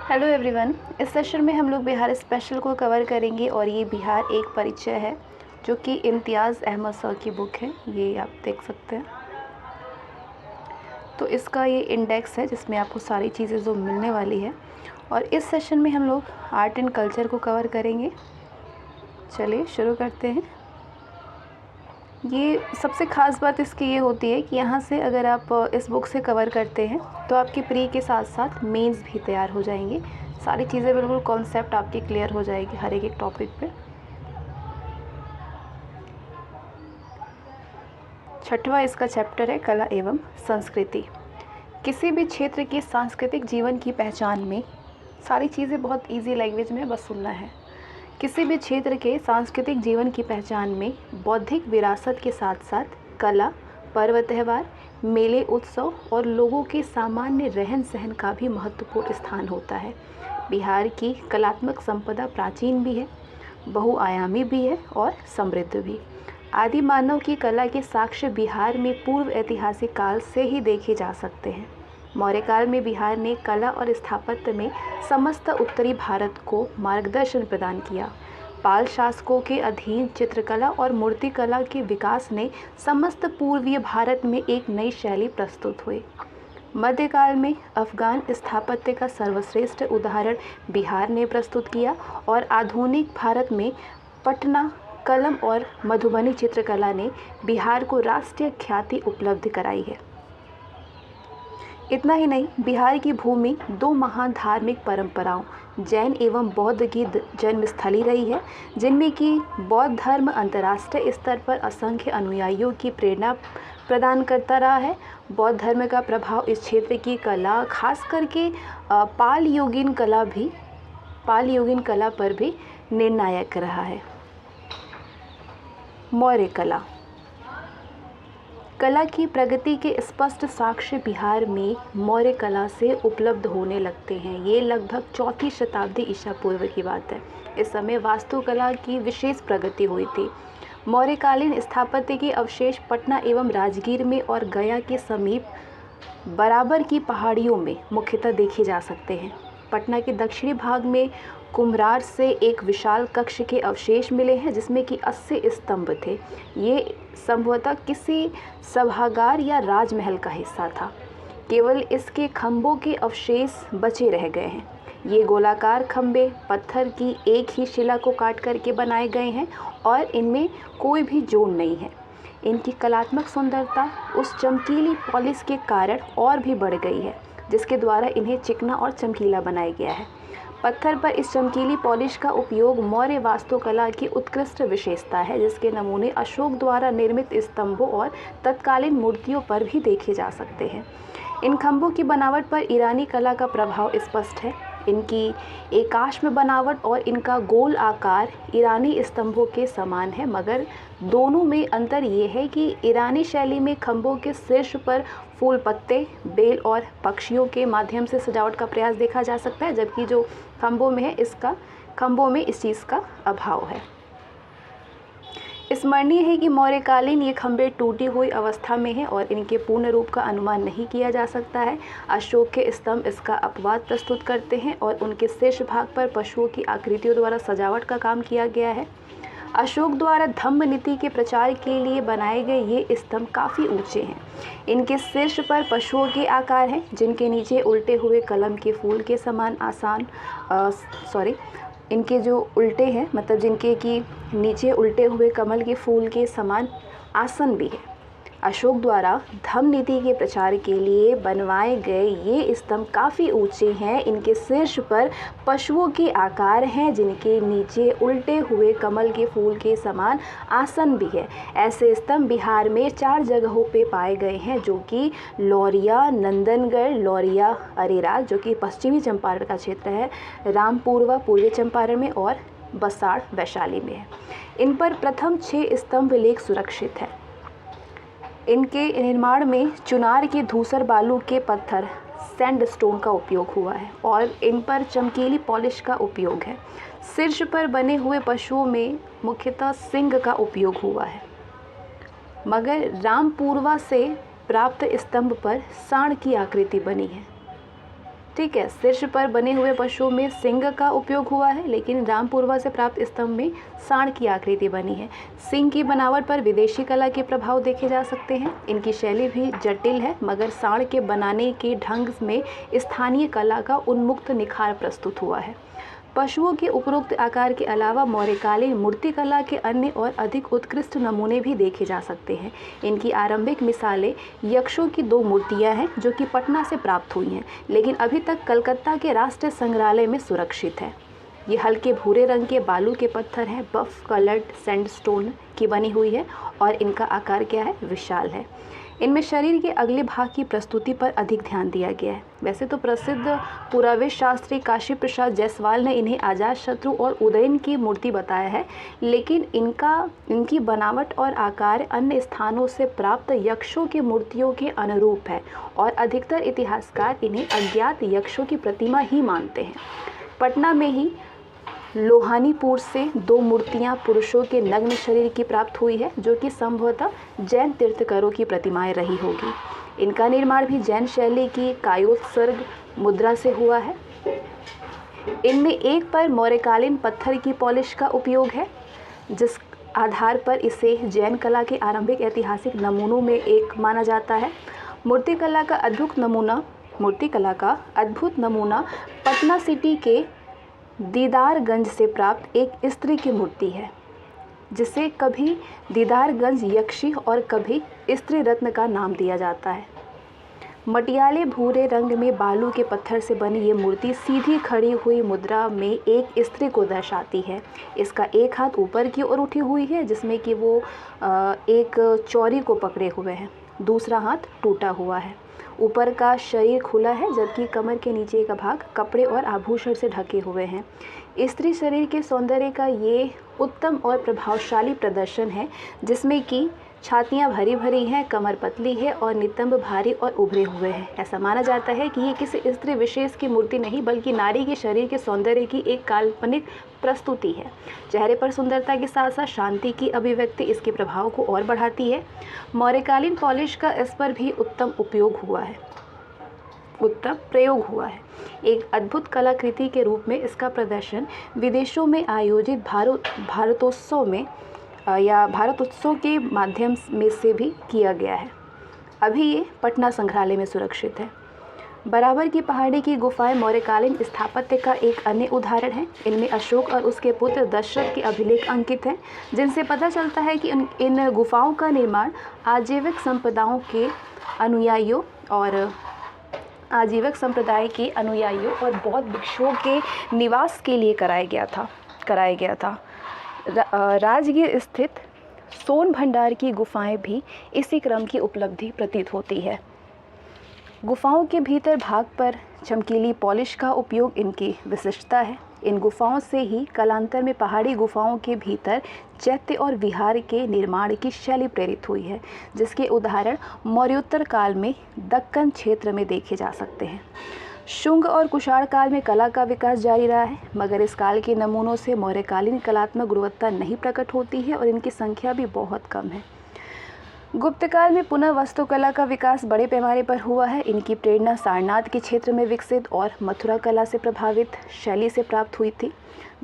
Hello everyone. इस session में हम लोग बिहार स्पेशल को कवर करेंगे और ये बिहार एक परिचय है जो कि इम्तियाज़ अहमद सर की बुक है। ये आप देख सकते हैं। तो इसका ये इंडेक्स है जिसमें आपको सारी चीज़ें जो मिलने वाली है। और इस सेशन में हम लोग आर्ट एंड कल्चर को कवर करेंगे। चलिए शुरू करते हैं। ये सबसे ख़ास बात इसकी ये होती है कि यहाँ से अगर आप इस बुक से कवर करते हैं तो आपकी प्री के साथ साथ मेंस भी तैयार हो जाएंगे। सारी चीज़ें बिल्कुल कॉन्सेप्ट आपकी क्लियर हो जाएगी हर एक टॉपिक पे। छठवां इसका चैप्टर है कला एवं संस्कृति। किसी भी क्षेत्र के सांस्कृतिक जीवन की पहचान में सारी चीज़ें बहुत इजी लैंग्वेज में बस सुनना है। किसी भी क्षेत्र के सांस्कृतिक जीवन की पहचान में बौद्धिक विरासत के साथ साथ कला, पर्व त्यौहार, मेले, उत्सव और लोगों के सामान्य रहन सहन का भी महत्वपूर्ण स्थान होता है। बिहार की कलात्मक संपदा प्राचीन भी है, बहुआयामी भी है और समृद्ध भी। आदि मानव की कला के साक्ष्य बिहार में पूर्व ऐतिहासिक काल से ही देखे जा सकते हैं। मौर्य काल में बिहार ने कला और स्थापत्य में समस्त उत्तरी भारत को मार्गदर्शन प्रदान किया। पाल शासकों के अधीन चित्रकला और मूर्तिकला के विकास ने समस्त पूर्वीय भारत में एक नई शैली प्रस्तुत हुई। मध्यकाल में अफगान स्थापत्य का सर्वश्रेष्ठ उदाहरण बिहार ने प्रस्तुत किया और आधुनिक भारत में पटना, कलम और मधुबनी चित्रकला ने बिहार को राष्ट्रीय ख्याति उपलब्ध कराई है। इतना ही नहीं, बिहार की भूमि दो महान धार्मिक परंपराओं जैन एवं बौद्ध की जन्मस्थली रही है, जिनमें कि बौद्ध धर्म अंतर्राष्ट्रीय स्तर पर असंख्य अनुयायियों की प्रेरणा प्रदान करता रहा है। बौद्ध धर्म का प्रभाव इस क्षेत्र की कला, खास करके पाल योगिन कला पर भी निर्णायक रहा है। मौर्य कला की प्रगति के स्पष्ट साक्ष्य बिहार में मौर्य कला से उपलब्ध होने लगते हैं। ये लगभग 4वीं शताब्दी ईसा पूर्व की बात है। इस समय वास्तुकला की विशेष प्रगति हुई थी। मौर्यकालीन स्थापत्य के अवशेष पटना एवं राजगीर में और गया के समीप बराबर की पहाड़ियों में मुख्यतः देखे जा सकते हैं। पटना के दक्षिणी भाग में कुम्हरार से एक विशाल कक्ष के अवशेष मिले हैं जिसमें कि 80 स्तंभ थे। ये संभवतः किसी सभागार या राजमहल का हिस्सा था। केवल इसके खंभों के अवशेष बचे रह गए हैं। ये गोलाकार खंभे पत्थर की एक ही शिला को काट करके बनाए गए हैं और इनमें कोई भी जोड़ नहीं है। इनकी कलात्मक सुंदरता उस चमकीली पॉलिश के कारण और भी बढ़ गई है, जिसके द्वारा इन्हें चिकना और चमकीला बनाया गया है। पत्थर पर इस चमकीली पॉलिश का उपयोग मौर्य वास्तुकला की उत्कृष्ट विशेषता है, जिसके नमूने अशोक द्वारा निर्मित स्तंभों और तत्कालीन मूर्तियों पर भी देखे जा सकते हैं। इन खंभों की बनावट पर ईरानी कला का प्रभाव स्पष्ट है। इनकी एकाश्म बनावट और इनका गोल आकार ईरानी स्तंभों के समान है, मगर दोनों में अंतर ये है कि ईरानी शैली में खंभों के शीर्ष पर फूल, पत्ते, बेल और पक्षियों के माध्यम से सजावट का प्रयास देखा जा सकता है, जबकि जो खंभों में है खंभों में इस चीज़ का अभाव है। स्मरणीय है कि मौर्यकालीन ये खंभे टूटी हुई अवस्था में हैं और इनके पूर्ण रूप का अनुमान नहीं किया जा सकता है। अशोक के स्तंभ इसका अपवाद प्रस्तुत करते हैं और उनके शीर्ष भाग पर पशुओं की आकृतियों द्वारा सजावट का काम किया गया है। अशोक द्वारा धम्म नीति के प्रचार के लिए बनाए गए ये स्तंभ काफ़ी ऊंचे हैं। इनके शीर्ष पर पशुओं के आकार हैं, जिनके नीचे उल्टे हुए कलम के फूल के समान इनके जो उल्टे हैं, मतलब जिनके कि नीचे उल्टे हुए कमल के फूल के समान आसन भी है। अशोक द्वारा धम्म नीति के प्रचार के लिए बनवाए गए ये स्तंभ काफ़ी ऊंचे हैं। इनके शीर्ष पर पशुओं के आकार हैं, जिनके नीचे उल्टे हुए कमल के फूल के समान आसन भी है। ऐसे स्तंभ बिहार में 4 जगहों पे पाए गए हैं, जो कि लौरिया, नंदनगढ़, लौरिया अरेराज जो कि पश्चिमी चंपारण का क्षेत्र है, रामपुरवा पूर्वी चंपारण में और बसाड़ वैशाली में है। इन पर प्रथम 6 स्तंभ लेख सुरक्षित है। इनके निर्माण में चुनार के धूसर बालू के पत्थर सैंडस्टोन का उपयोग हुआ है और इन पर चमकीली पॉलिश का उपयोग है। शीर्ष पर बने हुए पशुओं में मुख्यतः सिंह का उपयोग हुआ है, मगर रामपुरवा से प्राप्त स्तंभ पर सांड की आकृति बनी है। ठीक है। शीर्ष पर बने हुए पशुओं में सिंह का उपयोग हुआ है, लेकिन रामपुरवा से प्राप्त स्तंभ में सांड की आकृति बनी है। सिंह की बनावट पर विदेशी कला के प्रभाव देखे जा सकते हैं। इनकी शैली भी जटिल है, मगर सांड के बनाने के ढंग में स्थानीय कला का उन्मुक्त निखार प्रस्तुत हुआ है। पशुओं के उपरोक्त आकार के अलावा मौर्यकालीन मूर्तिकला के अन्य और अधिक उत्कृष्ट नमूने भी देखे जा सकते हैं। इनकी आरंभिक मिसालें यक्षों की 2 मूर्तियां हैं जो कि पटना से प्राप्त हुई हैं, लेकिन अभी तक कलकत्ता के राष्ट्रीय संग्रहालय में सुरक्षित है। ये हल्के भूरे रंग के बालू के पत्थर हैं, बफ कलर्ड सैंडस्टोन की बनी हुई है और इनका आकार क्या है, विशाल है। इनमें शरीर के अगले भाग की प्रस्तुति पर अधिक ध्यान दिया गया है। वैसे तो प्रसिद्ध पुरावेश शास्त्री काशी प्रसाद जायसवाल ने इन्हें अजातशत्रु और उदयन की मूर्ति बताया है, लेकिन इनकी बनावट और आकार अन्य स्थानों से प्राप्त यक्षों की मूर्तियों के अनुरूप है और अधिकतर इतिहासकार इन्हें अज्ञात यक्षों की प्रतिमा ही मानते हैं। पटना में ही लोहानीपुर से 2 मूर्तियां पुरुषों के नग्न शरीर की प्राप्त हुई है, जो कि संभवतः जैन तीर्थंकरों की प्रतिमाएं रही होगी। इनका निर्माण भी जैन शैली की कायोत्सर्ग मुद्रा से हुआ है। इनमें एक पर मौर्यकालीन पत्थर की पॉलिश का उपयोग है, जिस आधार पर इसे जैन कला के आरंभिक ऐतिहासिक नमूनों में एक माना जाता है। मूर्तिकला का अद्भुत नमूना पटना सिटी के दीदारगंज से प्राप्त एक स्त्री की मूर्ति है, जिसे कभी दीदारगंज यक्षी और कभी स्त्री रत्न का नाम दिया जाता है। मटियाले भूरे रंग में बालू के पत्थर से बनी ये मूर्ति सीधी खड़ी हुई मुद्रा में एक स्त्री को दर्शाती है। इसका एक हाथ ऊपर की ओर उठी हुई है, जिसमें कि वो एक चौरी को पकड़े हुए हैं, दूसरा हाथ टूटा हुआ है। ऊपर का शरीर खुला है, जबकि कमर के नीचे का भाग कपड़े और आभूषण से ढके हुए हैं। स्त्री शरीर के सौंदर्य का ये उत्तम और प्रभावशाली प्रदर्शन है, जिसमें कि छातियाँ भरी भरी हैं, कमर पतली है और नितंब भारी और उभरे हुए हैं। ऐसा माना जाता है कि ये किसी स्त्री विशेष की मूर्ति नहीं, बल्कि नारी के शरीर के सौंदर्य की एक काल्पनिक प्रस्तुति है। चेहरे पर सुंदरता के साथ साथ शांति की अभिव्यक्ति इसके प्रभाव को और बढ़ाती है। मौर्यकालीन पॉलिश का इस पर भी उत्तम प्रयोग हुआ है। एक अद्भुत कलाकृति के रूप में इसका प्रदर्शन विदेशों में आयोजित भारतोत्सव के माध्यम में से भी किया गया है। अभी ये पटना संग्रहालय में सुरक्षित है। बराबर की पहाड़ी की गुफाएं मौर्यकालीन स्थापत्य का एक अन्य उदाहरण है। इनमें अशोक और उसके पुत्र दशरथ के अभिलेख अंकित हैं, जिनसे पता चलता है कि इन गुफाओं का निर्माण आजीविक संप्रदाय के अनुयायियों और बौद्ध भिक्षुओं के निवास के लिए कराया गया था। राजगीर स्थित सोन भंडार की गुफाएं भी इसी क्रम की उपलब्धि प्रतीत होती है। गुफाओं के भीतर भाग पर चमकीली पॉलिश का उपयोग इनकी विशिष्टता है। इन गुफाओं से ही कालांतर में पहाड़ी गुफाओं के भीतर चैत्य और विहार के निर्माण की शैली प्रेरित हुई है, जिसके उदाहरण मौर्योत्तर काल में दक्कन क्षेत्र में देखे जा सकते हैं। शुंग और कुषाण काल में कला का विकास जारी रहा है, मगर इस काल के नमूनों से मौर्यकालीन कलात्मक गुणवत्ता नहीं प्रकट होती है और इनकी संख्या भी बहुत कम है। गुप्त काल में पुनः वास्तुकला का विकास बड़े पैमाने पर हुआ है। इनकी प्रेरणा सारनाथ के क्षेत्र में विकसित और मथुरा कला से प्रभावित शैली से प्राप्त हुई थी।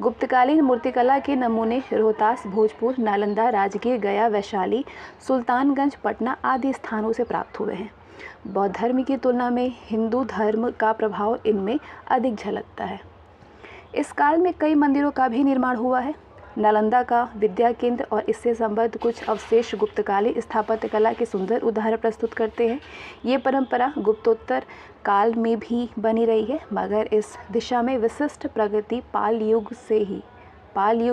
गुप्तकालीन मूर्तिकला के नमूने रोहतास, भोजपुर, नालंदा, राजगीर, गया, वैशाली, सुल्तानगंज, पटना आदि स्थानों से प्राप्त हुए हैं। बौद्ध धर्म की तुलना में हिंदू धर्म का प्रभाव इनमें अधिक झलकता है। इस काल में कई मंदिरों का भी निर्माण हुआ है। नालंदा का विद्या केंद्र और इससे संबद्ध कुछ अवशेष गुप्तकालीन स्थापत्य कला के सुंदर उदाहरण प्रस्तुत करते हैं। ये परंपरा गुप्तोत्तर काल में भी बनी रही है, मगर इस दिशा में विशिष्ट प्रगति पाल युग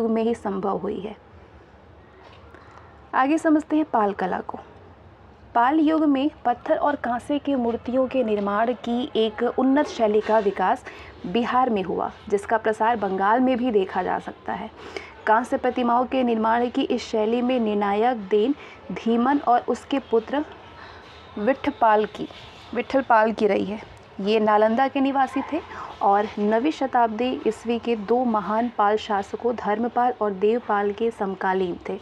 में ही संभव हुई है। आगे समझते हैं पाल कला को। पाल युग में पत्थर और कांसे की मूर्तियों के निर्माण की एक उन्नत शैली का विकास बिहार में हुआ, जिसका प्रसार बंगाल में भी देखा जा सकता है। कांस्य प्रतिमाओं के निर्माण की इस शैली में निर्णायक देन धीमन और उसके पुत्र विठ्ठलपाल की रही है। ये नालंदा के निवासी थे और 9वीं शताब्दी ईस्वी के 2 महान पाल शासकों धर्मपाल और देवपाल के समकालीन थे।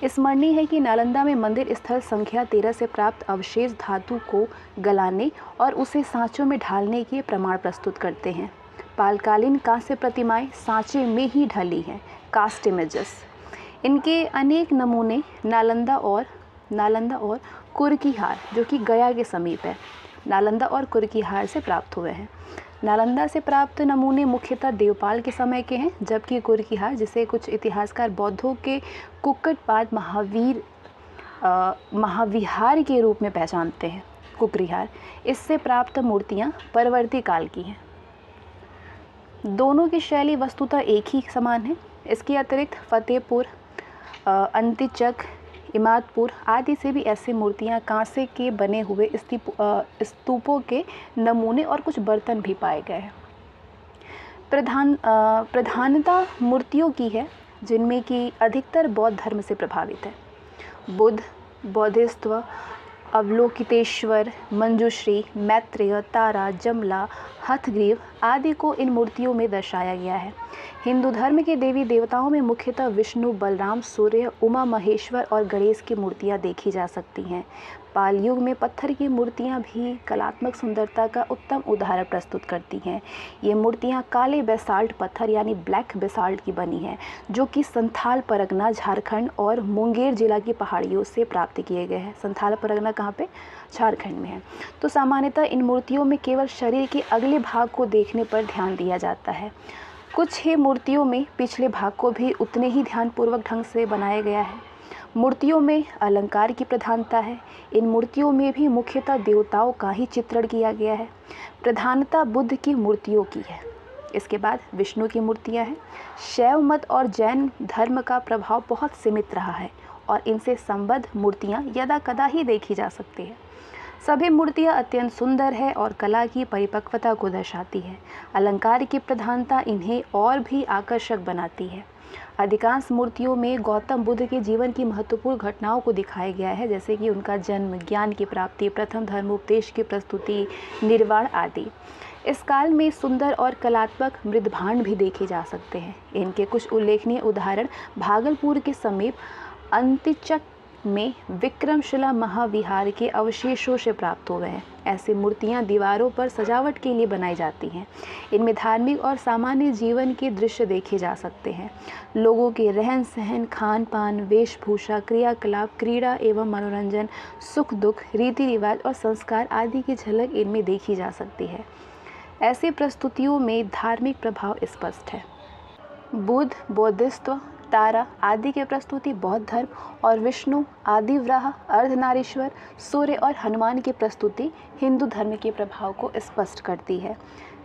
स्मरणीय है कि नालंदा में मंदिर स्थल संख्या 13 से प्राप्त अवशेष धातु को गलाने और उसे सांचों में ढालने के प्रमाण प्रस्तुत करते हैं। पालकालीन कांस्य प्रतिमाएं सांचे में ही ढली हैं, कास्ट इमेजेस। इनके अनेक नमूने नालंदा और कुर्कीहार, जो कि गया के समीप है, नालंदा और कुर्कीहार से प्राप्त हुए हैं। नालंदा से प्राप्त नमूने मुख्यतः देवपाल के समय के हैं, जबकि कुर्कीहार, जिसे कुछ इतिहासकार बौद्धों के कुक्कुटपाद महाविहार के रूप में पहचानते हैं, कुकरीहार, इससे प्राप्त मूर्तियां परवर्ती काल की हैं। दोनों की शैली वस्तुतः एक ही समान है। इसके अतिरिक्त फतेहपुर, अंतिचक, इमादपुर आदि से भी ऐसी मूर्तियां, कांसे के बने हुए स्तूपों के नमूने और कुछ बर्तन भी पाए गए हैं। प्रधानता मूर्तियों की है, जिनमें कि अधिकतर बौद्ध धर्म से प्रभावित है। बुद्ध, बोधिसत्व, अवलोकितेश्वर, मंजूश्री, मैत्रेय, तारा, जमला, हथग्रीव आदि को इन मूर्तियों में दर्शाया गया है। हिंदू धर्म के देवी देवताओं में मुख्यतः विष्णु, बलराम, सूर्य, उमा महेश्वर और गणेश की मूर्तियां देखी जा सकती हैं। पाल युग में पत्थर की मूर्तियां भी कलात्मक सुंदरता का उत्तम उदाहरण प्रस्तुत करती हैं। ये मूर्तियां काले बेसाल्ट पत्थर यानी ब्लैक बेसाल्ट की बनी हैं, जो कि संथाल परगना, झारखंड और मुंगेर जिला की पहाड़ियों से प्राप्त किए गए हैं। संथाल परगना कहाँ पे? झारखंड में है। तो सामान्यतः इन मूर्तियों में केवल शरीर के अगले भाग को देखने पर ध्यान दिया जाता है। कुछ ही मूर्तियों में पिछले भाग को भी उतने ही ध्यानपूर्वक ढंग से बनाया गया है। मूर्तियों में अलंकार की प्रधानता है। इन मूर्तियों में भी मुख्यतः देवताओं का ही चित्रण किया गया है। प्रधानता बुद्ध की मूर्तियों की है। इसके बाद विष्णु की मूर्तियां हैं। शैव मत और जैन धर्म का प्रभाव बहुत सीमित रहा है और इनसे संबद्ध मूर्तियां यदा कदा ही देखी जा सकती है। सभी मूर्तियां अत्यंत सुंदर है और कला की परिपक्वता को दर्शाती है। अलंकार की प्रधानता इन्हें और भी आकर्षक बनाती है। अधिकांश मूर्तियों में गौतम बुद्ध के जीवन की महत्वपूर्ण घटनाओं को दिखाया गया है, जैसे कि उनका जन्म, ज्ञान की प्राप्ति, प्रथम धर्मोपदेश की प्रस्तुति, निर्वाण आदि। इस काल में सुंदर और कलात्मक मृदभांड भी देखे जा सकते हैं। इनके कुछ उल्लेखनीय उदाहरण भागलपुर के समीप अंतिचक में विक्रमशिला महाविहार के अवशेषों से प्राप्त हुए हैं। ऐसी मूर्तियां दीवारों पर सजावट के लिए बनाई जाती हैं। इनमें धार्मिक और सामान्य जीवन के दृश्य देखे जा सकते हैं। लोगों के रहन सहन, खान पान, वेशभूषा, क्रियाकलाप, क्रीड़ा एवं मनोरंजन, सुख दुख, रीति रिवाज और संस्कार आदि की झलक इनमें देखी जा सकती है। ऐसी प्रस्तुतियों में धार्मिक प्रभाव स्पष्ट है। बुद्ध, बोधिसत्व, तारा आदि के प्रस्तुति बौद्ध धर्म और विष्णु, आदिवराह, अर्धनारीश्वर, सूर्य और हनुमान की प्रस्तुति हिंदू धर्म के प्रभाव को स्पष्ट करती है।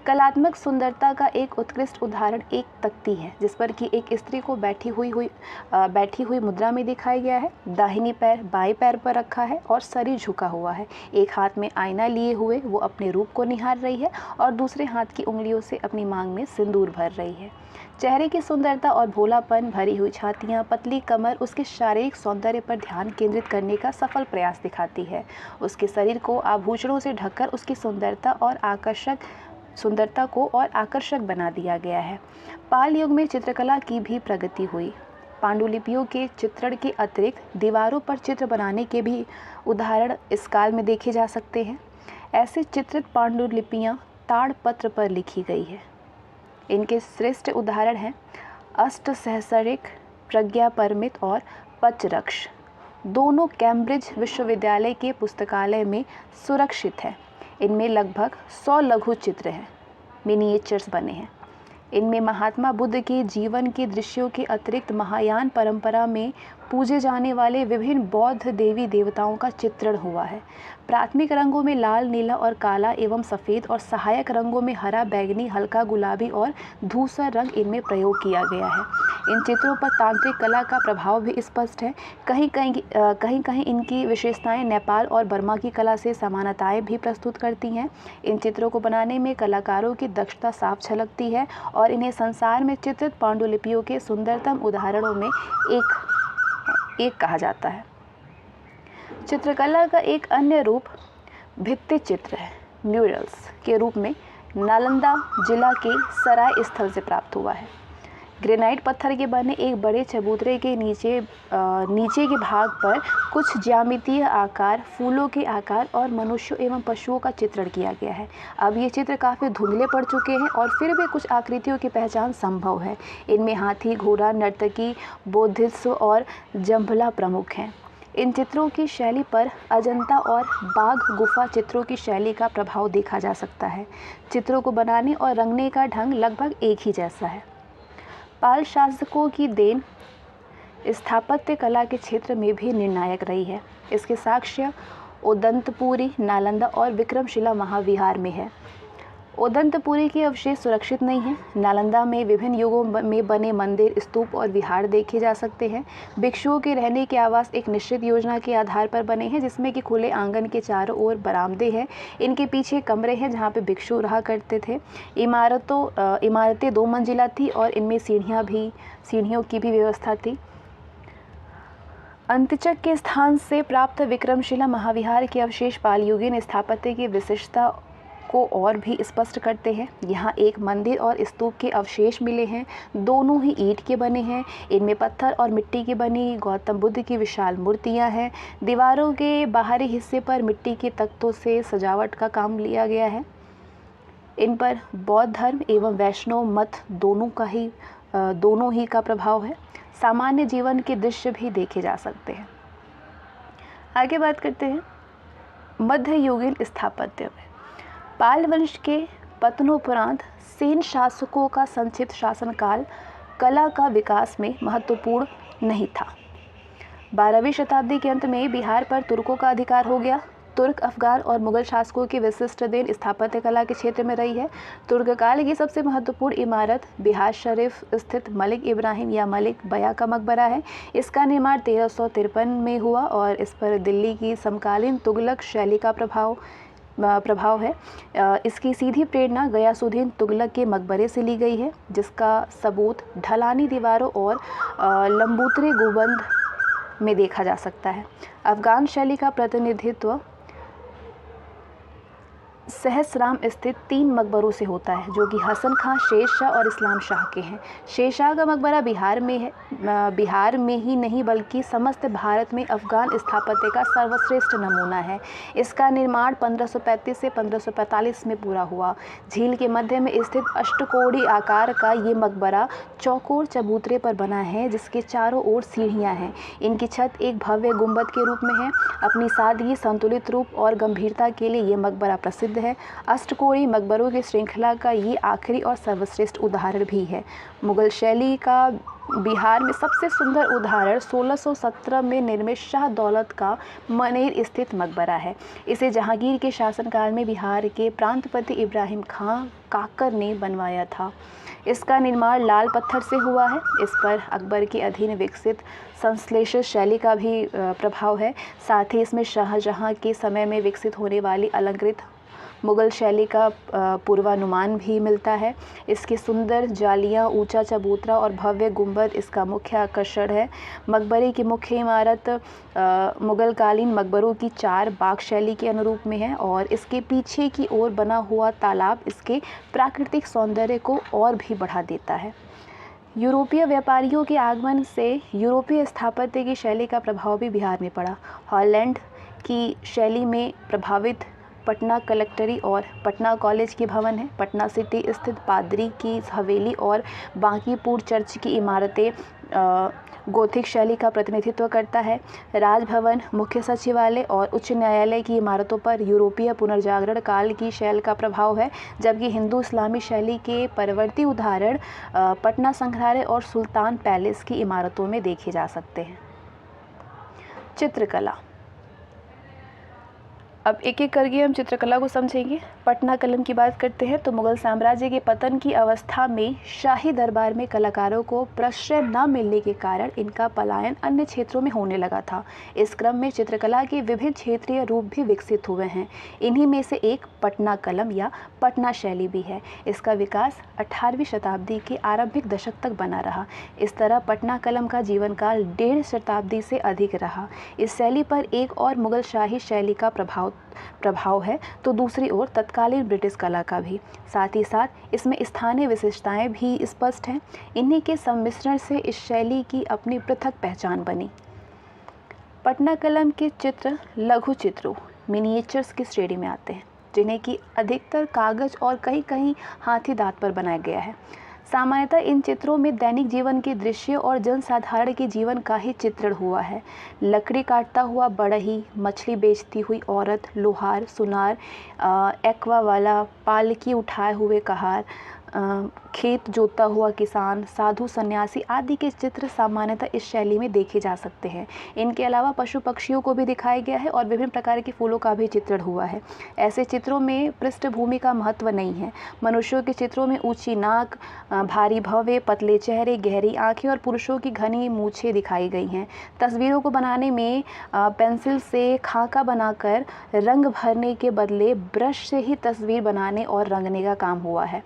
कलात्मक सुंदरता का एक उत्कृष्ट उदाहरण एक तख्ती है, जिस पर कि एक स्त्री को बैठी हुई मुद्रा में दिखाया गया है। दाहिनी पैर बाएं पैर पर रखा है और शरीर झुका हुआ है। एक हाथ में आईना लिए हुए वो अपने रूप को निहार रही है और दूसरे हाथ की उंगलियों से अपनी मांग में सिंदूर भर रही है। चेहरे की सुंदरता और भोलापन, भरी हुई छातियाँ, पतली कमर उसके शारीरिक सौंदर्य पर ध्यान केंद्रित करने का सफल प्रयास दिखाती है। उसके शरीर को आभूषणों से ढककर उसकी सुंदरता को और आकर्षक बना दिया गया है। पाल युग में चित्रकला की भी प्रगति हुई। पांडुलिपियों के चित्रण के अतिरिक्त दीवारों पर चित्र बनाने के भी उदाहरण इस काल में देखे जा सकते हैं। ऐसे चित्रित पांडुलिपियाँ ताड़पत्र पर लिखी गई है। इनके श्रेष्ठ उदाहरण हैं अष्टसहस्रिक, प्रज्ञापरमित और पचरक्ष। दोनों कैम्ब्रिज विश्वविद्यालय के पुस्तकालय में सुरक्षित है। इनमें लगभग 100 लघु चित्र हैं, मिनिएचर्स बने हैं। इनमें महात्मा बुद्ध के जीवन के दृश्यों के अतिरिक्त महायान परंपरा में पूजे जाने वाले विभिन्न बौद्ध देवी देवताओं का चित्रण हुआ है। प्राथमिक रंगों में लाल, नीला और काला एवं सफ़ेद और सहायक रंगों में हरा, बैगनी, हल्का गुलाबी और धूसर रंग इनमें प्रयोग किया गया है। इन चित्रों पर तांत्रिक कला का प्रभाव भी स्पष्ट है। कहीं कहीं इनकी विशेषताएं नेपाल और बर्मा की कला से समानताएं भी प्रस्तुत करती हैं। इन चित्रों को बनाने में कलाकारों की दक्षता साफ झलकती है और इन्हें संसार में चित्रित पांडुलिपियों के सुंदरतम उदाहरणों में एक कहा जाता है। चित्रकला का एक अन्य रूप भित्ति चित्र है, म्यूरल्स के रूप में नालंदा जिला के सराय स्थल से प्राप्त हुआ है। ग्रेनाइट पत्थर के बने एक बड़े चबूतरे के नीचे के भाग पर कुछ ज्यामितीय आकार, फूलों के आकार और मनुष्यों एवं पशुओं का चित्रण किया गया है। अब ये चित्र काफ़ी धुंधले पड़ चुके हैं और फिर भी कुछ आकृतियों की पहचान संभव है। इनमें हाथी, घोड़ा, नर्तकी, बोधिसत्व और जंभला प्रमुख हैं। इन चित्रों की शैली पर अजंता और बाघ गुफा चित्रों की शैली का प्रभाव देखा जा सकता है। चित्रों को बनाने और रंगने का ढंग लगभग एक ही जैसा है। पाल शासकों की देन स्थापत्य कला के क्षेत्र में भी निर्णायक रही है। इसके साक्ष्य उदंतपुरी, नालंदा और विक्रमशिला महाविहार में है। उदंतपुरी के अवशेष सुरक्षित नहीं हैं। नालंदा में विभिन्न युगों में बने मंदिर, स्तूप और विहार देखे जा सकते हैं। भिक्षुओं के रहने के आवास एक निश्चित योजना के आधार पर बने हैं, जिसमें कि खुले आंगन के चारों ओर बरामदे हैं। इनके पीछे कमरे हैं जहाँ पे भिक्षु रहा करते थे। इमारतें 2 मंजिला थी और इनमें सीढ़ियों की भी व्यवस्था थी। अंत्यचक के स्थान से प्राप्त विक्रमशिला महाविहार के अवशेष पालयुगीन स्थापत्य की विशिष्टता को और भी स्पष्ट करते हैं। यहाँ एक मंदिर और स्तूप के अवशेष मिले हैं। दोनों ही ईंट के बने हैं। इनमें पत्थर और मिट्टी की बनी गौतम बुद्ध की विशाल मूर्तियाँ हैं। दीवारों के बाहरी हिस्से पर मिट्टी के तख्तों से सजावट का काम लिया गया है। इन पर बौद्ध धर्म एवं वैष्णव मत दोनों ही का प्रभाव है। सामान्य जीवन के दृश्य भी देखे जा सकते हैं। आगे बात करते हैं मध्ययुगीन स्थापत्य में। पाल वंश के पतनोपरांत सेन शासकों का संक्षिप्त शासनकाल कला का विकास में महत्वपूर्ण नहीं था। 12वीं शताब्दी के अंत में बिहार पर तुर्कों का अधिकार हो गया। तुर्क, अफगान और मुगल शासकों की विशिष्ट देन स्थापत्य कला के क्षेत्र में रही है। तुर्क काल की सबसे महत्वपूर्ण इमारत बिहार शरीफ स्थित मलिक इब्राहिम या मलिक बया का मकबरा है। इसका निर्माण 1353 में हुआ और इस पर दिल्ली की समकालीन तुगलक शैली का प्रभाव है। इसकी सीधी प्रेरणा गयासुद्दीन तुगलक के मकबरे से ली गई है, जिसका सबूत ढलानी दीवारों और लंबूतरे गुंबद में देखा जा सकता है। अफगान शैली का प्रतिनिधित्व सहसराम स्थित 3 मकबरों से होता है, जो कि हसन खां, शेर शाह और इस्लाम शाह के हैं। शेर शाह का मकबरा बिहार में ही नहीं बल्कि समस्त भारत में अफगान स्थापत्य का सर्वश्रेष्ठ नमूना है। इसका निर्माण 1535 से 1545 में पूरा हुआ। झील के मध्य में स्थित अष्टकोणीय आकार का ये मकबरा चौकोर चबूतरे पर बना है, जिसके चारों ओर सीढ़ियाँ हैं। इनकी छत एक भव्य गुंबद के रूप में है। अपनी सादगी, संतुलित रूप और गंभीरता के लिए ये मकबरा प्रसिद्ध है। अष्टकोणीय मकबरों की श्रृंखला का ये आखिरी और सर्वश्रेष्ठ उदाहरण भी है। मुगल शैली का बिहार में सबसे सुंदर उदाहरण 1617 में निर्मित शाह दौलत का मनेर स्थित मकबरा है। इसे जहांगीर के शासनकाल में बिहार के प्रांतपति इब्राहिम खां काकर ने बनवाया था। इसका निर्माण लाल पत्थर से हुआ है। इस पर अकबर के अधीन विकसित संश्लेषित शैली का भी प्रभाव है। साथ ही इसमें शाहजहां के समय में विकसित होने वाली अलंकृत मुगल शैली का पूर्वानुमान भी मिलता है। इसकी सुंदर जालियां, ऊंचा चबूतरा और भव्य गुंबद इसका मुख्य आकर्षण है। मकबरे की मुख्य इमारत मुगलकालीन मकबरों की 4 बाग शैली के अनुरूप में है और इसके पीछे की ओर बना हुआ तालाब इसके प्राकृतिक सौंदर्य को और भी बढ़ा देता है। यूरोपीय व्यापारियों के आगमन से यूरोपीय स्थापत्य की शैली का प्रभाव भी बिहार में पड़ा। हॉलैंड की शैली में प्रभावित पटना कलेक्ट्री और पटना कॉलेज के भवन है। पटना सिटी स्थित पादरी की हवेली और बांकीपुर चर्च की इमारतें गोथिक शैली का प्रतिनिधित्व करता है। राजभवन, मुख्य सचिवालय और उच्च न्यायालय की इमारतों पर यूरोपीय पुनर्जागरण काल की शैली का प्रभाव है, जबकि हिंदू इस्लामी शैली के परवर्ती उदाहरण पटना संग्रहालय और सुल्तान पैलेस की इमारतों में देखे जा सकते हैं। चित्रकला। अब एक एक करके हम चित्रकला को समझेंगे। पटना कलम की बात करते हैं तो मुगल साम्राज्य के पतन की अवस्था में शाही दरबार में कलाकारों को प्रश्रय न मिलने के कारण इनका पलायन अन्य क्षेत्रों में होने लगा था। इस क्रम में चित्रकला के विभिन्न क्षेत्रीय रूप भी विकसित हुए हैं। इन्हीं में से एक पटना कलम या पटना शैली भी है। इसका विकास 18वीं शताब्दी के आरंभिक दशक तक बना रहा। इस तरह पटना कलम का जीवनकाल 1.5 शताब्दी से अधिक रहा। इस शैली पर एक और मुगल शाही शैली का प्रभाव प्रभाव है तो दूसरी ओर तत्कालीन ब्रिटिश कला का भी। साथ ही साथ इसमें स्थानीय विशेषताएं भी स्पष्ट हैं। इन्हीं के सम्मिश्रण से इस शैली की अपनी पृथक पहचान बनी। पटनाकलम के चित्र लघु चित्रों मिनिएचर्स की श्रेणी में आते हैं, जिन्हें कि अधिकतर कागज और कहीं कहीं हाथी दांत पर बनाया गया है। सामान्यतः इन चित्रों में दैनिक जीवन के दृश्य और जनसाधारण के जीवन का ही चित्रण हुआ है। लकड़ी काटता हुआ बढ़ई, मछली बेचती हुई औरत, लोहार, सुनार, एक्वा वाला, पालकी उठाए हुए कहार, खेत जोतता हुआ किसान, साधु सन्यासी आदि के चित्र सामान्यतः इस शैली में देखे जा सकते हैं। इनके अलावा पशु पक्षियों को भी दिखाया गया है और विभिन्न प्रकार के फूलों का भी चित्रण हुआ है। ऐसे चित्रों में पृष्ठभूमि का महत्व नहीं है। मनुष्यों के चित्रों में ऊंची नाक, भारी भव्य पतले चेहरे, गहरी आंखें और पुरुषों की घनी मूछें दिखाई गई हैं। तस्वीरों को बनाने में पेंसिल से खाका बनाकर रंग भरने के बदले ब्रश से ही तस्वीर बनाने और रंगने का काम हुआ है।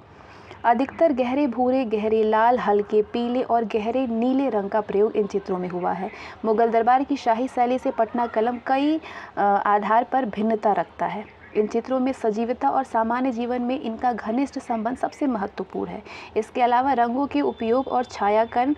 अधिकतर गहरे भूरे, गहरे लाल, हल्के पीले और गहरे नीले रंग का प्रयोग इन चित्रों में हुआ है। मुगल दरबार की शाही शैली से पटनाकलम कई आधार पर भिन्नता रखता है। इन चित्रों में सजीवता और सामान्य जीवन में इनका घनिष्ठ संबंध सबसे महत्वपूर्ण है। इसके अलावा रंगों के उपयोग और छायांकन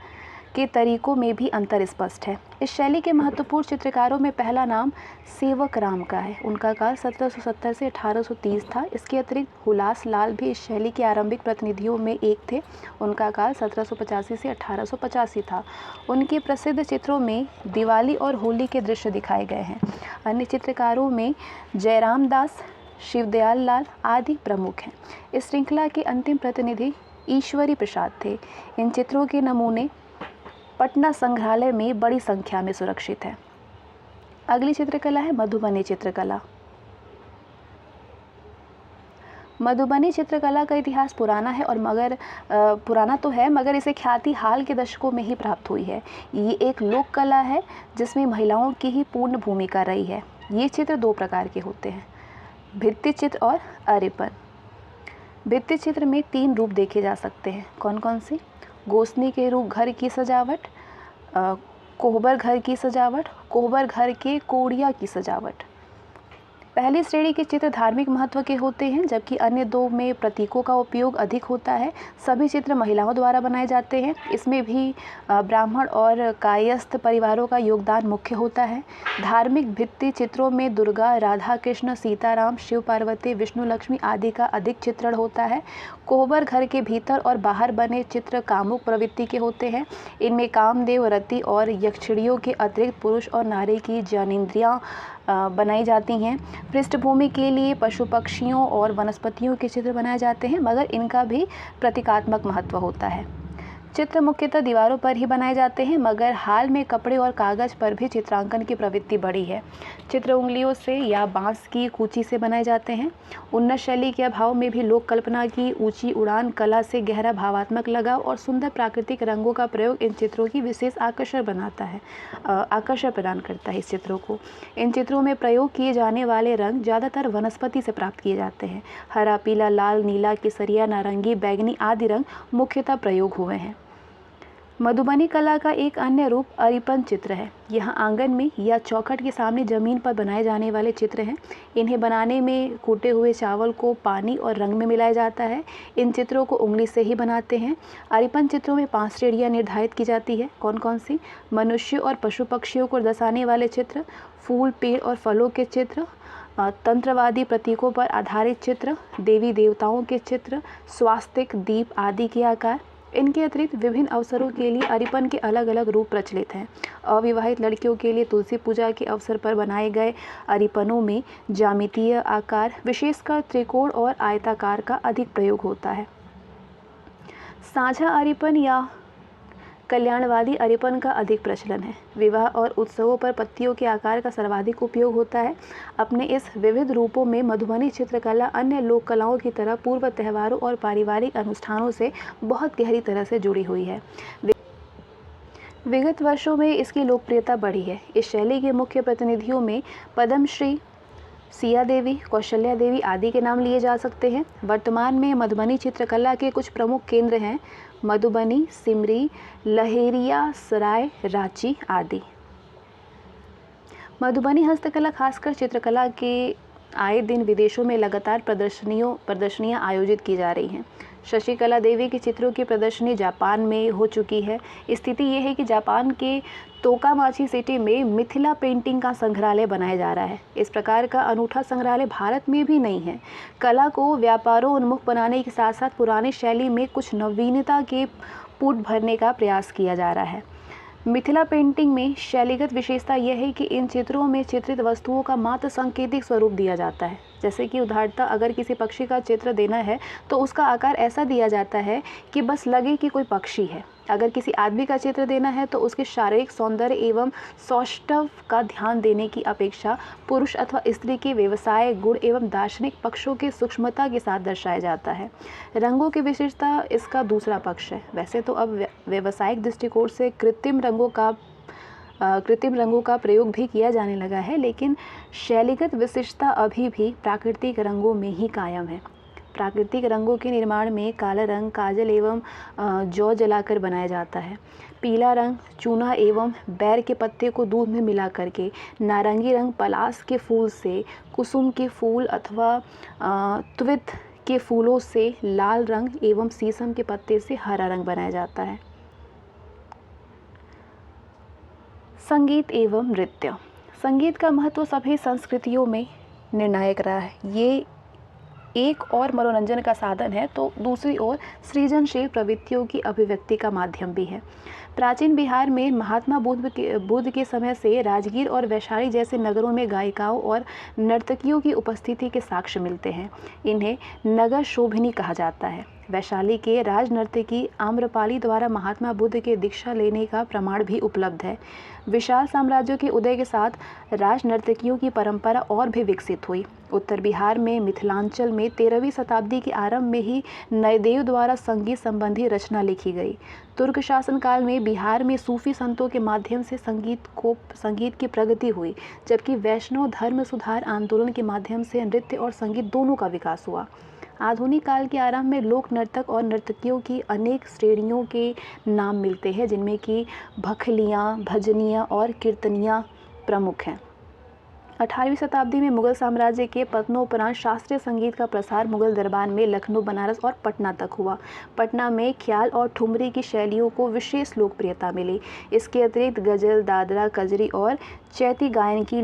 के तरीकों में भी अंतर स्पष्ट है। इस शैली के महत्वपूर्ण चित्रकारों में पहला नाम सेवक राम का है। उनका काल 1770 से 1830 था। इसके अतिरिक्त हुलास लाल भी इस शैली के आरंभिक प्रतिनिधियों में एक थे। उनका काल 1785 से 1885 था। उनके प्रसिद्ध चित्रों में दिवाली और होली के दृश्य दिखाए गए हैं। अन्य चित्रकारों में जयराम दास, शिवदयाल लाल आदि प्रमुख हैं। इस श्रृंखला के अंतिम प्रतिनिधि ईश्वरी प्रसाद थे। इन चित्रों के नमूने पटना संग्रहालय में बड़ी संख्या में सुरक्षित है। अगली चित्रकला है मधुबनी चित्रकला। मधुबनी चित्रकला का इतिहास पुराना है और पुराना तो है मगर इसे ख्याति हाल के दशकों में ही प्राप्त हुई है। ये एक लोक कला है जिसमें महिलाओं की ही पूर्ण भूमिका रही है। ये चित्र दो प्रकार के होते हैं, भित्ति चित्र और अरिपन। भित्ति चित्र में 3 रूप देखे जा सकते हैं। कौन कौन से? गोसनी के रूप घर की सजावट, कोहबर घर की सजावट, कोहबर घर के कोड़िया की सजावट। पहली श्रेणी के चित्र धार्मिक महत्व के होते हैं, जबकि अन्य 2 में प्रतीकों का उपयोग अधिक होता है। सभी चित्र महिलाओं द्वारा बनाए जाते हैं। इसमें भी ब्राह्मण और कायस्थ परिवारों का योगदान मुख्य होता है। धार्मिक भित्ति चित्रों में दुर्गा, राधा कृष्ण, सीताराम, शिव पार्वती, विष्णु लक्ष्मी आदि का अधिक चित्रण होता है। कोहबर घर के भीतर और बाहर बने चित्र कामुक प्रवृत्ति के होते हैं। इनमें कामदेव, रति और यक्षिणियों के अतिरिक्त पुरुष और नारी की ज्ञानेंद्रियाँ बनाई जाती हैं। पृष्ठभूमि के लिए पशु पक्षियों और वनस्पतियों के चित्र बनाए जाते हैं, मगर इनका भी प्रतीकात्मक महत्व होता है। चित्र मुख्यतः दीवारों पर ही बनाए जाते हैं, मगर हाल में कपड़े और कागज पर भी चित्रांकन की प्रवृत्ति बढ़ी है। चित्र उंगलियों से या बांस की कूची से बनाए जाते हैं। उन्नत शैली के अभाव में भी लोक कल्पना की ऊंची उड़ान, कला से गहरा भावात्मक लगाव और सुंदर प्राकृतिक रंगों का प्रयोग इन चित्रों की विशेष आकर्षण प्रदान करता है इस चित्रों को। इन चित्रों में प्रयोग किए जाने वाले रंग ज़्यादातर वनस्पति से प्राप्त किए जाते हैं। हरा, पीला, लाल, नीला, केसरिया, नारंगी, बैगनी आदि रंग मुख्यतः प्रयोग हुए हैं। मधुबनी कला का एक अन्य रूप अरिपन चित्र है। यहाँ आंगन में या चौखट के सामने ज़मीन पर बनाए जाने वाले चित्र हैं। इन्हें बनाने में कूटे हुए चावल को पानी और रंग में मिलाया जाता है। इन चित्रों को उंगली से ही बनाते हैं। अरिपन चित्रों में 5 श्रेणियाँ निर्धारित की जाती है। कौन कौन सी? मनुष्य और पशु पक्षियों को दर्शाने वाले चित्र, फूल, पेड़ और फलों के चित्र, तंत्रवादी प्रतीकों पर आधारित चित्र, देवी देवताओं के चित्र, स्वास्तिक, दीप आदि के आकार। इनके अतिरिक्त विभिन्न अवसरों के लिए अरिपन के अलग अलग रूप प्रचलित हैं। अविवाहित लड़कियों के लिए तुलसी पूजा के अवसर पर बनाए गए अरिपनों में ज्यामितीय आकार, विशेषकर त्रिकोण और आयताकार का अधिक प्रयोग होता है। साझा अरिपन या कल्याणवादी अरिपन का अधिक प्रचलन है। विवाह और उत्सवों पर पत्तियों के आकार का सर्वाधिक उपयोग होता है। अपने इस विविध रूपों में मधुबनी चित्रकला अन्य लोक कलाओं की तरह पूर्व त्योहारों और पारिवारिक अनुष्ठानों से बहुत गहरी तरह से जुड़ी हुई है। विगत वर्षों में इसकी लोकप्रियता बढ़ी है। इस शैली के मुख्य प्रतिनिधियों में पद्मश्री सिया देवी, कौशल्या देवी आदि के नाम लिए जा सकते हैं। वर्तमान में मधुबनी चित्रकला के कुछ प्रमुख केंद्र हैं: मधुबनी, सिमरी, लहेरिया सराय, रांची आदि। मधुबनी हस्तकला खासकर चित्रकला के आए दिन विदेशों में लगातार प्रदर्शनियाँ आयोजित की जा रही हैं। शशिकला देवी के चित्रों की प्रदर्शनी जापान में हो चुकी है। स्थिति ये है कि जापान के तोकामाची सिटी में मिथिला पेंटिंग का संग्रहालय बनाया जा रहा है। इस प्रकार का अनूठा संग्रहालय भारत में भी नहीं है। कला को व्यापारोन्मुख बनाने के साथ साथ पुरानी शैली में कुछ नवीनता के पुट भरने का प्रयास किया जा रहा है। मिथिला पेंटिंग में शैलीगत विशेषता यह है कि इन चित्रों में चित्रित वस्तुओं का मात्र सांकेतिक स्वरूप दिया जाता है। जैसे कि उदाहरणतः अगर किसी पक्षी का चित्र देना है तो उसका आकार ऐसा दिया जाता है कि बस लगे कि कोई पक्षी है। अगर किसी आदमी का चित्र देना है तो उसके शारीरिक सौंदर्य एवं सौष्ठव का ध्यान देने की अपेक्षा पुरुष अथवा स्त्री के व्यवसाय गुण एवं दार्शनिक पक्षों की सूक्ष्मता के साथ दर्शाया जाता है। रंगों की विशेषता इसका दूसरा पक्ष है। वैसे तो अब व्यावसायिक दृष्टिकोण से कृत्रिम रंगों का प्रयोग भी किया जाने लगा है, लेकिन शैलीगत विशिष्टता अभी भी प्राकृतिक रंगों में ही कायम है। प्राकृतिक रंगों के निर्माण में काला रंग काजल एवं जौ जलाकर बनाया जाता है। पीला रंग चूना एवं बैर के पत्ते को दूध में मिला करके, नारंगी रंग पलास के फूल से, कुसुम के फूल अथवा त्वित के फूलों से, लाल रंग एवं शीशम के पत्ते से हरा रंग बनाया जाता है। संगीत एवं नृत्य। संगीत का महत्व सभी संस्कृतियों में निर्णायक रहा है। ये एक और मनोरंजन का साधन है तो दूसरी ओर सृजनशील प्रवृत्तियों की अभिव्यक्ति का माध्यम भी है। प्राचीन बिहार में महात्मा बुद्ध के समय से राजगीर और वैशाली जैसे नगरों में गायिकाओं और नर्तकियों की उपस्थिति के साक्ष्य मिलते हैं। इन्हें नगर शोभिनी कहा जाता है। वैशाली के राजनर्तकी आम्रपाली द्वारा महात्मा बुद्ध के दीक्षा लेने का प्रमाण भी उपलब्ध है। विशाल साम्राज्यों के उदय के साथ राजनर्तकियों की परंपरा और भी विकसित हुई। उत्तर बिहार में मिथिलांचल में 13वीं शताब्दी के आरंभ में ही नयदेव द्वारा संगीत संबंधी रचना लिखी गई। तुर्क शासनकाल में बिहार में सूफी संतों के माध्यम से संगीत की प्रगति हुई, जबकि वैष्णव धर्म सुधार आंदोलन के माध्यम से नृत्य और संगीत दोनों का विकास हुआ। आधुनिक काल के आरंभ में लोक नर्तक और नर्तकियों की अनेक श्रेणियों के नाम मिलते हैं, जिनमें कि भखलियाँ, भजनियाँ और कीर्तनियाँ प्रमुख हैं। 18वीं शताब्दी में मुगल साम्राज्य के पतनोपरांत शास्त्रीय संगीत का प्रसार मुगल दरबार में लखनऊ, बनारस और पटना तक हुआ। पटना में ख्याल और ठुमरी की शैलियों को विशेष लोकप्रियता मिली। इसके अतिरिक्त गज़ल, दादरा, कजरी और चैती गायन की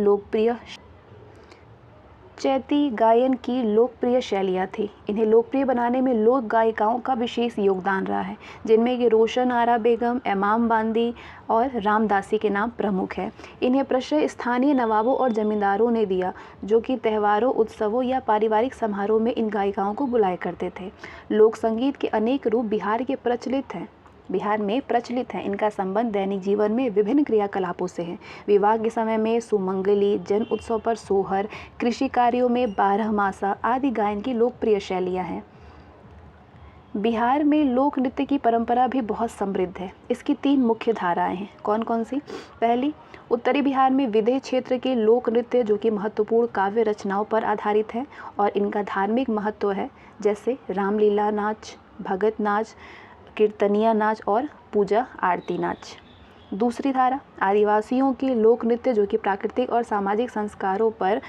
लोकप्रिय शैलियाँ थी। इन्हें लोकप्रिय बनाने में लोक गायिकाओं का विशेष योगदान रहा है, जिनमें कि रोशन आरा बेगम, इमाम बांदी और रामदासी के नाम प्रमुख हैं। इन्हें प्रश्रय स्थानीय नवाबों और जमींदारों ने दिया, जो कि त्योहारों, उत्सवों या पारिवारिक समारोह में इन गायिकाओं को बुलाया करते थे। लोक संगीत के अनेक रूप बिहार में प्रचलित हैं। इनका संबंध दैनिक जीवन में विभिन्न क्रियाकलापों से है। विवाह के समय में सुमंगली, जन्म उत्सव पर सोहर, कृषि कार्यों में बारहमासा आदि गायन की लोकप्रिय शैलियाँ हैं। बिहार में लोक नृत्य की परंपरा भी बहुत समृद्ध है। इसकी 3 मुख्य धाराएं हैं। कौन कौन सी? पहली, उत्तरी बिहार में विदेह क्षेत्र के लोक नृत्य, जो कि महत्वपूर्ण काव्य रचनाओं पर आधारित है और इनका धार्मिक महत्व है, जैसे रामलीला नाच, भगत नाच, कीर्तनिया नाच और पूजा आरती नाच। दूसरी धारा, आदिवासियों की लोक नृत्य, जो कि प्राकृतिक और सामाजिक संस्कारों पर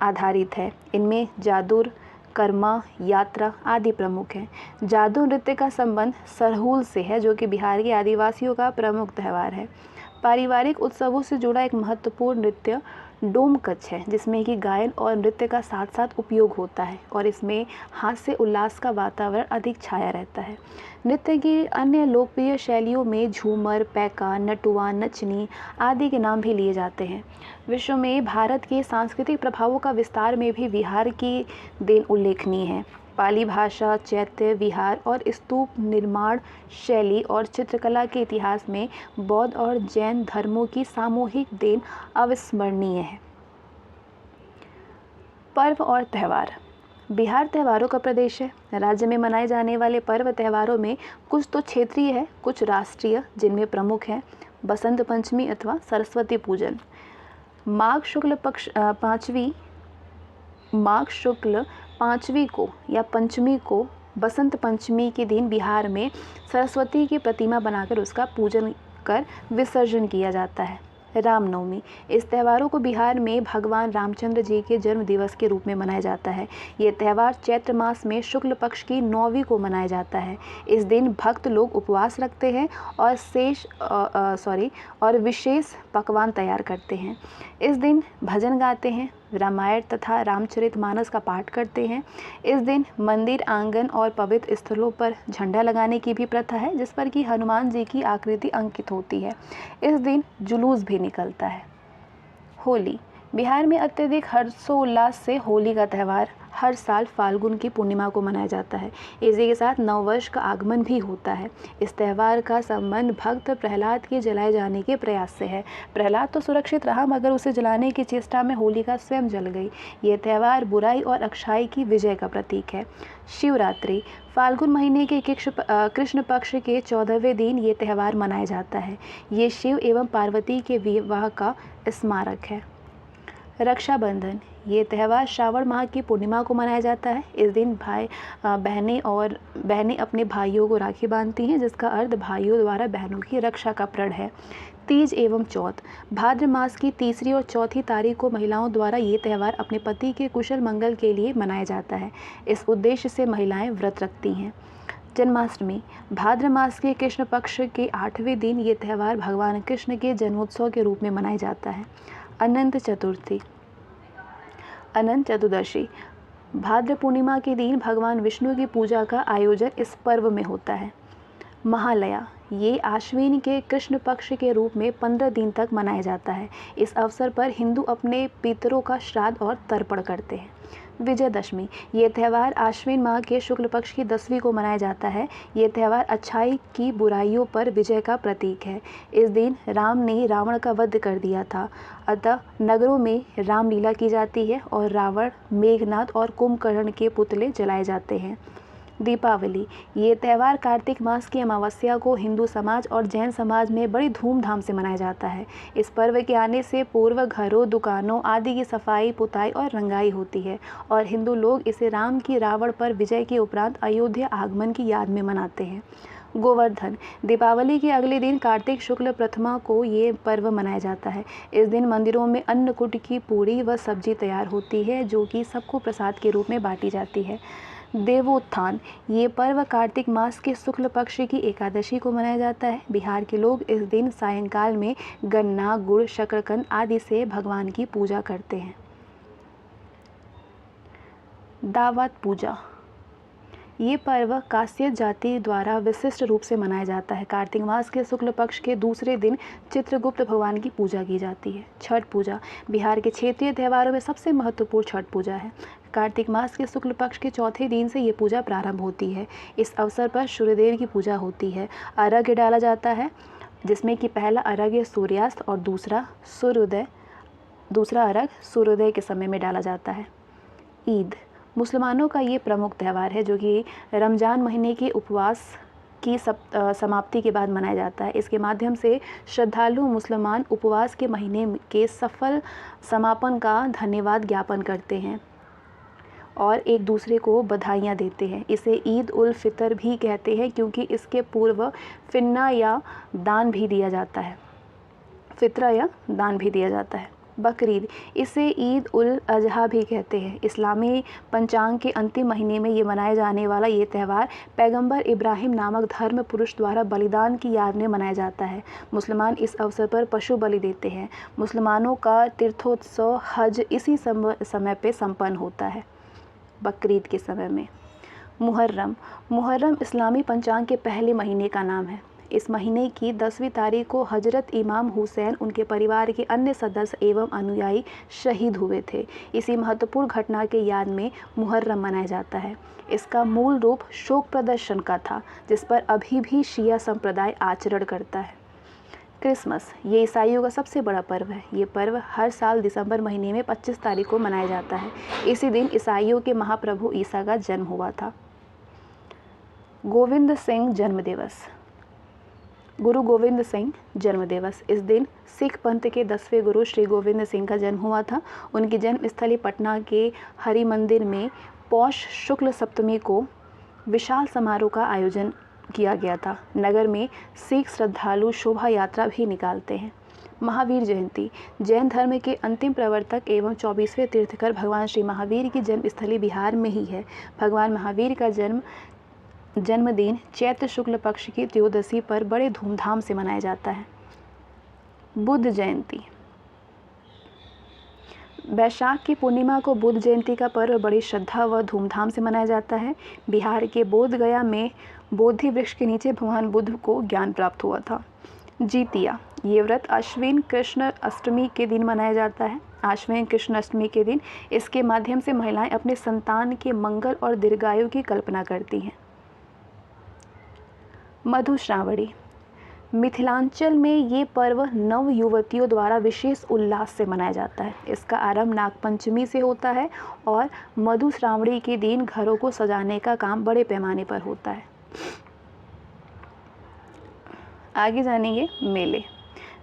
आधारित है। इनमें जादुर, कर्मा, यात्रा आदि प्रमुख हैं। जादू नृत्य का संबंध सरहुल से है, जो कि बिहार के आदिवासियों का प्रमुख त्यौहार है। पारिवारिक उत्सवों से जुड़ा एक महत्वपूर्ण नृत्य डोमकच है, जिसमें कि गायन और नृत्य का साथ साथ उपयोग होता है और इसमें हास्य उल्लास का वातावरण अधिक छाया रहता है। नृत्य की अन्य लोकप्रिय शैलियों में झूमर, पैका, नटुआ, नचनी आदि के नाम भी लिए जाते हैं। विश्व में भारत के सांस्कृतिक प्रभावों का विस्तार में भी बिहार की देन उल्लेखनीय है। पाली भाषा, चैत्य, विहार और स्तूप निर्माण शैली और चित्रकला के इतिहास में बौद्ध और जैन धर्मों की सामूहिक देन अविस्मरणीय है। पर्व और त्यौहार। बिहार त्योहारों का प्रदेश है। राज्य में मनाए जाने वाले पर्व त्योहारों में कुछ तो क्षेत्रीय है, कुछ राष्ट्रीय, जिनमें प्रमुख हैं बसंत पंचमी अथवा सरस्वती पूजन। माघ शुक्ल 5वीं को या पंचमी को बसंत पंचमी के दिन बिहार में सरस्वती की प्रतिमा बनाकर उसका पूजन कर विसर्जन किया जाता है। रामनवमी, इस त्योहारों को बिहार में भगवान रामचंद्र जी के जन्म दिवस के रूप में मनाया जाता है। ये त्यौहार चैत्र मास में शुक्ल पक्ष की 9वीं को मनाया जाता है। इस दिन भक्त लोग उपवास रखते हैं और विशेष पकवान तैयार करते हैं। इस दिन भजन गाते हैं, रामायण तथा रामचरितमानस का पाठ करते हैं। इस दिन मंदिर आंगन और पवित्र स्थलों पर झंडा लगाने की भी प्रथा है, जिस पर कि हनुमान जी की आकृति अंकित होती है। इस दिन जुलूस भी निकलता है। होली, बिहार में अत्यधिक हर्षोल्लास से होली का त्यौहार हर साल फाल्गुन की पूर्णिमा को मनाया जाता है। इसी के साथ नववर्ष का आगमन भी होता है। इस त्यौहार का संबंध भक्त प्रहलाद के जलाए जाने के प्रयास से है। प्रहलाद तो सुरक्षित रहा, मगर उसे जलाने की चेष्टा में होलिका स्वयं जल गई। ये त्यौहार बुराई और अच्छाई की विजय का प्रतीक है। शिवरात्रि, फाल्गुन महीने के कृष्ण पक्ष के 14वें दिन ये त्यौहार मनाया जाता है। ये शिव एवं पार्वती के विवाह का स्मारक है। रक्षाबंधन, ये त्यौहार श्रावण माह की पूर्णिमा को मनाया जाता है। इस दिन बहनें अपने भाइयों को राखी बांधती हैं, जिसका अर्थ भाइयों द्वारा बहनों की रक्षा का प्रण है। तीज एवं चौथ, भाद्र मास की तीसरी और चौथी तारीख को महिलाओं द्वारा ये त्यौहार अपने पति के कुशल मंगल के लिए मनाया जाता है। इस उद्देश्य से महिलाएं व्रत रखती हैं। जन्माष्टमी, भाद्र मास के कृष्ण पक्ष के 8वें दिन ये त्यौहार भगवान कृष्ण के जन्मोत्सव के रूप में मनाया जाता है। अनंत चतुर्दशी, भाद्र पूर्णिमा के दिन भगवान विष्णु की पूजा का आयोजन इस पर्व में होता है। महालया, ये आश्विन के कृष्ण पक्ष के रूप में 15 दिन तक मनाया जाता है। इस अवसर पर हिंदू अपने पितरों का श्राद्ध और तर्पण करते हैं। विजयदशमी, ये त्यौहार आश्विन माह के शुक्ल पक्ष की 10वीं को मनाया जाता है। ये त्यौहार अच्छाई की बुराइयों पर विजय का प्रतीक है। इस दिन राम ने रावण का वध कर दिया था, अतः नगरों में रामलीला की जाती है और रावण, मेघनाद और कुंभकर्ण के पुतले जलाए जाते हैं। दीपावली, ये त्यौहार कार्तिक मास की अमावस्या को हिंदू समाज और जैन समाज में बड़ी धूमधाम से मनाया जाता है। इस पर्व के आने से पूर्व घरों, दुकानों आदि की सफाई, पुताई और रंगाई होती है और हिंदू लोग इसे राम की रावण पर विजय के उपरांत अयोध्या आगमन की याद में मनाते हैं। गोवर्धन, दीपावली के अगले दिन कार्तिक शुक्ल प्रथमा को ये पर्व मनाया जाता है। इस दिन मंदिरों में अन्नकूट की पूड़ी व सब्जी तैयार होती है, जो कि सबको प्रसाद के रूप में बांटी जाती है। देवोत्थान, ये पर्व कार्तिक मास के शुक्ल पक्ष की एकादशी को मनाया जाता है। बिहार के लोग इस दिन सायंकाल में गन्ना, गुड़, शकरकंद आदि से भगवान की पूजा करते हैं। दावत पूजा, ये पर्व काश्यप जाति द्वारा विशिष्ट रूप से मनाया जाता है। कार्तिक मास के शुक्ल पक्ष के दूसरे दिन चित्रगुप्त भगवान की पूजा की जाती है। छठ पूजा, बिहार के क्षेत्रीय त्यौहारों में सबसे महत्वपूर्ण छठ पूजा है। कार्तिक मास के शुक्ल पक्ष के चौथे दिन से ये पूजा प्रारंभ होती है। इस अवसर पर सूर्यदेव की पूजा होती है। अर्घ्य डाला जाता है, जिसमें कि पहला अर्घ्य सूर्यास्त और दूसरा अर्घ्य सूर्योदय के समय में डाला जाता है। ईद, मुसलमानों का ये प्रमुख त्यौहार है, जो कि रमज़ान महीने के उपवास की समाप्ति के बाद मनाया जाता है। इसके माध्यम से श्रद्धालु मुसलमान उपवास के महीने के सफल समापन का धन्यवाद ज्ञापन करते हैं और एक दूसरे को बधाइयाँ देते हैं। इसे ईद उल फितर भी कहते हैं, क्योंकि इसके पूर्व फिन्ना या दान भी दिया जाता है। बकरीद, इसे ईद उल अजहा भी कहते हैं। इस्लामी पंचांग के अंतिम महीने में ये मनाया जाने वाला ये त्यौहार पैगंबर इब्राहिम नामक धर्म पुरुष द्वारा बलिदान की याद में मनाया जाता है। मुसलमान इस अवसर पर पशु बलि देते हैं। मुसलमानों का तीर्थोत्सव हज इसी समय पे संपन्न होता है, बकरीद के समय में। मुहर्रम इस्लामी पंचांग के पहले महीने का नाम है। इस महीने की 10वीं तारीख को हजरत इमाम हुसैन, उनके परिवार के अन्य सदस्य एवं अनुयायी शहीद हुए थे। इसी महत्वपूर्ण घटना के याद में मुहर्रम मनाया जाता है। इसका मूल रूप शोक प्रदर्शन का था, जिस पर अभी भी शिया संप्रदाय आचरण करता है। क्रिसमस, ये ईसाइयों का सबसे बड़ा पर्व है। ये पर्व हर साल दिसंबर महीने में 25 तारीख को मनाया जाता है। इसी दिन ईसाइयों के महाप्रभु ईसा का जन्म हुआ था। गोविंद सिंह जन्म दिवस, गुरु गोविंद सिंह जन्म दिवस। इस दिन सिख पंथ के 10वें गुरु श्री गोविंद सिंह का जन्म हुआ था। उनकी जन्मस्थली पटना के हरि मंदिर में पौष शुक्ल सप्तमी को विशाल समारोह का आयोजन किया गया था। नगर में सिख श्रद्धालु शोभा यात्रा भी निकालते हैं। महावीर जयंती जैन धर्म के अंतिम प्रवर्तक एवं 24वें तीर्थंकर भगवान श्री महावीर की जन्मस्थली बिहार में ही है। भगवान महावीर का जन्मदिन चैत्र शुक्ल पक्ष की त्रयोदशी पर बड़े धूमधाम से मनाया जाता है। बुद्ध जयंती वैशाख की पूर्णिमा को बुद्ध जयंती का पर्व बड़ी श्रद्धा व धूमधाम से मनाया जाता है। बिहार के बोध गया में बोधि वृक्ष के नीचे भगवान बुद्ध को ज्ञान प्राप्त हुआ था। जीतिया ये व्रत अश्विन कृष्ण अष्टमी के दिन मनाया जाता है। अश्विन कृष्ण अष्टमी के दिन इसके माध्यम से महिलाएं अपने संतान के मंगल और दीर्घायु की कल्पना करती हैं। मधुश्रावणी मिथिलांचल में ये पर्व नव युवतियों द्वारा विशेष उल्लास से मनाया जाता है। इसका आरंभ नागपंचमी से होता है और मधुश्रावणी के दिन घरों को सजाने का काम बड़े पैमाने पर होता है। आगे जानेंगे मेले।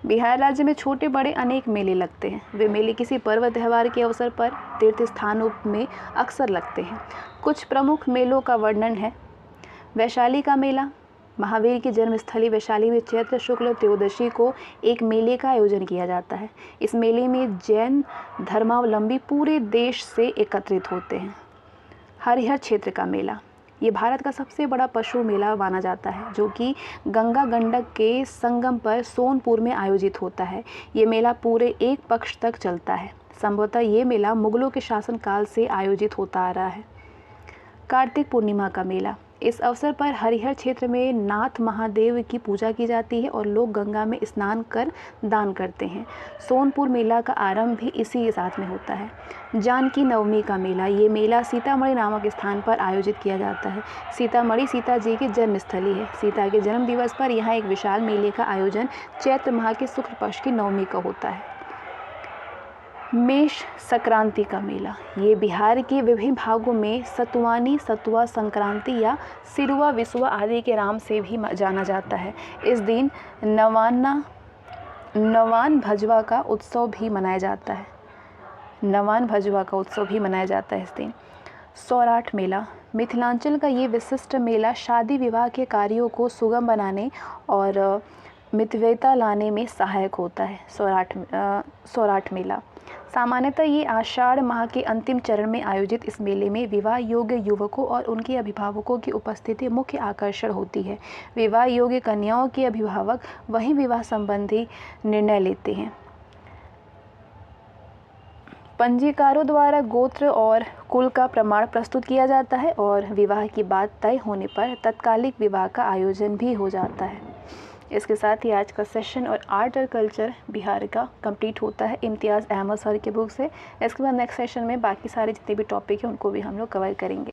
बिहार राज्य में छोटे बड़े अनेक मेले लगते हैं। वे मेले किसी पर्व त्यौहार के अवसर पर तीर्थ स्थानों में अक्सर लगते हैं। कुछ प्रमुख मेलों का वर्णन है। वैशाली का मेला महावीर की जन्मस्थली वैशाली में चैत्र शुक्ल त्रयोदशी को एक मेले का आयोजन किया जाता है। इस मेले में जैन धर्मावलंबी पूरे देश से एकत्रित होते हैं। हरिहर क्षेत्र का मेला ये भारत का सबसे बड़ा पशु मेला माना जाता है, जो कि गंगा गंडक के संगम पर सोनपुर में आयोजित होता है। ये मेला पूरे एक पक्ष तक चलता है। संभवतः ये मेला मुगलों के शासनकाल से आयोजित होता आ रहा है। कार्तिक पूर्णिमा का मेला इस अवसर पर हरिहर क्षेत्र में नाथ महादेव की पूजा की जाती है और लोग गंगा में स्नान कर दान करते हैं। सोनपुर मेला का आरंभ भी इसी के साथ में होता है। जानकी नवमी का मेला ये मेला सीतामढ़ी नामक स्थान पर आयोजित किया जाता है। सीतामढ़ी सीता जी की जन्मस्थली है। सीता के जन्म दिवस पर यहाँ एक विशाल मेले का आयोजन चैत्र माह के शुक्ल पक्ष की नवमी का होता है। मेष संक्रांति का मेला ये बिहार के विभिन्न भागों में सतुवानी सतुआ संक्रांति या सिरुआ विसुआ आदि के नाम से भी जाना जाता है। इस दिन नवान भजवा का उत्सव भी मनाया जाता है। इस दिन सौराठ मेला मिथिलांचल का ये विशिष्ट मेला शादी विवाह के कार्यों को सुगम बनाने और मितव्ययता लाने में सहायक होता है। सौराठ मेला सामान्यतः ये आषाढ़ माह के अंतिम चरण में आयोजित इस मेले में विवाह योग्य युवकों और उनके अभिभावकों की उपस्थिति मुख्य आकर्षण होती है। विवाह योग्य कन्याओं के अभिभावक वहीं विवाह संबंधी निर्णय लेते हैं। पंजीकारों द्वारा गोत्र और कुल का प्रमाण प्रस्तुत किया जाता है और विवाह की बात तय होने पर तत्कालिक विवाह का आयोजन भी हो जाता है। इसके साथ ही आज का सेशन और आर्ट और कल्चर बिहार का कंप्लीट होता है इम्तियाज़ अहमद सर के बुक से। इसके बाद नेक्स्ट सेशन में बाकी सारे जितने भी टॉपिक हैं उनको भी हम लोग कवर करेंगे।